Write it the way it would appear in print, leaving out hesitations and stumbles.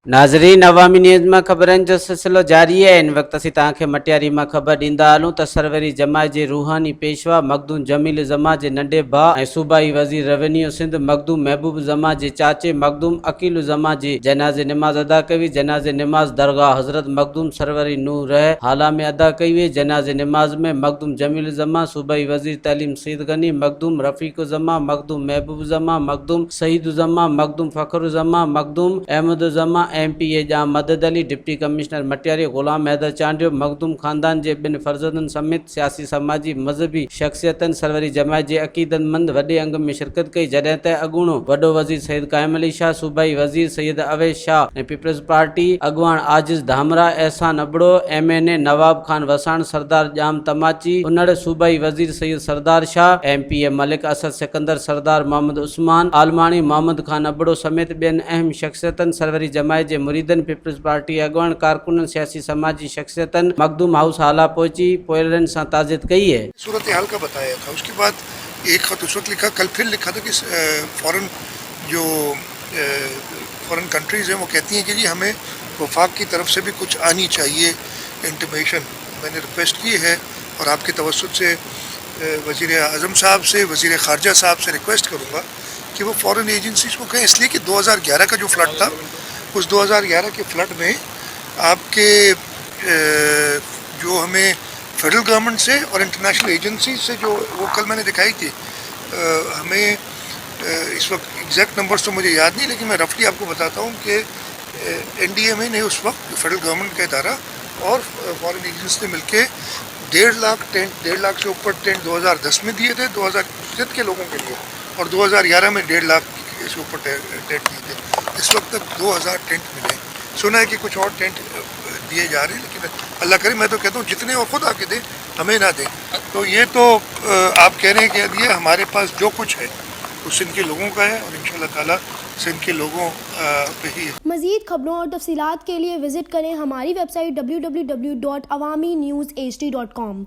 नाज़रीन, अवामी न्यूज़ में ख़बरनि जो सिलसिलो जारी है। इन वक्त असीं तव्हांखे मटियारी में ख़बर ॾींदा हलूं त सरवरी जमात जे रूहानी पेशवा मखदूम जमील ज़मा जे नंढे भाउ ऐं सूबाई वज़ीर रेवेन्यू सिंध मखदूम महबूब ज़मा जे चाचे मखदूम अकील ज़मा जे जनाज़े निमाज़ अदा कई हुई। जनाज़े निमाज़ दरगाह हज़रत मखदूम सरवरी नूर रह हाला में अदा कई हुई। जनाज़े निमाज़ में मखदूम जमील ज़मा, सूबाई वज़ीर तलीम सईद गनी, मखदूम रफ़ीक ज़मा, मखदूम महबूब ज़मा, मखदूम सईद ज़मा, मखदूम फ़खर ज़मा, मखदूम अहमद ज़मा, MPA जा मदद अली, डिप्टी कमिश्नर मटियारी गुलाम हैदर चांडियो, मखदूम खानदान जे ॿिनि फर्ज़ंदनि समेत सियासी समाजी मज़हबी शख़्सियतनि सरवरी जमात जे अक़ीदतमंद वॾे अंग में शिरकत कई। जॾहिं त अॻूणो वॾो वज़ीर सैयद कायम अली शाह, सूबाई वज़ीर सैयद अवैस शाह ऐं पीपल्स पार्टी अॻवान आजिज़ धामरा, एहसान अबड़ो, MNA नवाब खान वसाण, सरदार जाम तमाची उनड़, सूबाई वज़ीर सैयद सरदार शाह, MPA मलिक असद सिकंदर, सरदार मोहम्मद उस्मान आलमाणी, मोहम्मद खान अबड़ो समेत ॿियनि अहम शख़्सियतनि सरवरी जमात जे मुरीदन, पीपल्स पार्टी अगवान, कारकुनन, सियासी समाजी शख्सियतन मखदूम हाउस हाला पहुंची पोयरन से ताज़ियत कई है। सूरत हाल का बताया था। उसके बाद एक खत उस वक्त लिखा, कल फिर लिखा था कि फॉरेन कंट्रीज़ हैं वो कहती हैं कि जी हमें वफाक की तरफ से भी कुछ आनी चाहिए इंटीमेशन। मैंने रिक्वेस्ट की है और आपके तवस्सुत से वज़ीर आज़म साहब से, वज़ीर ख़ारजा साहब से रिक्वेस्ट करूँगा कि वो फॉरेन एजेंसीज़ को कहें, इसलिए कि 2011 का जो फ्लड था, उस 2011 के फ्लड में आपके जो हमें फेडरल गवर्नमेंट से और इंटरनेशनल एजेंसी से जो वो कल मैंने दिखाई थी, हमें इस वक्त एग्जैक्ट नंबर्स तो मुझे याद नहीं, लेकिन मैं रफली आपको बताता हूँ कि NDMA ने उस वक्त फेडरल गवर्नमेंट का इदारा और फॉरेन एजेंसी ने मिलके 1.5 लाख टेंट, 1.5 लाख से ऊपर टेंट 2010 में दिए थे 2010 के लोगों के लिए, और 2011 में 1.5 लाख से ऊपर टेंट दिए थे। इस वक्त तक 2000 टेंट मिले। सुना है कि कुछ और टेंट दिए जा रहे हैं, लेकिन अल्लाह करे, मैं तो कहता हूँ जितने और ख़ुद आके दें, हमें ना दें। तो ये तो आप कह रहे हैं कि ये हमारे पास जो कुछ है वो सिंध के लोगों का है और इंशाअल्लाह ताला सिंध के लोगों पे ही है। मज़ीद खबरों और तफसीलात के लिए विज़िट करें हमारी वेबसाइट www.awamiNewsHD.com।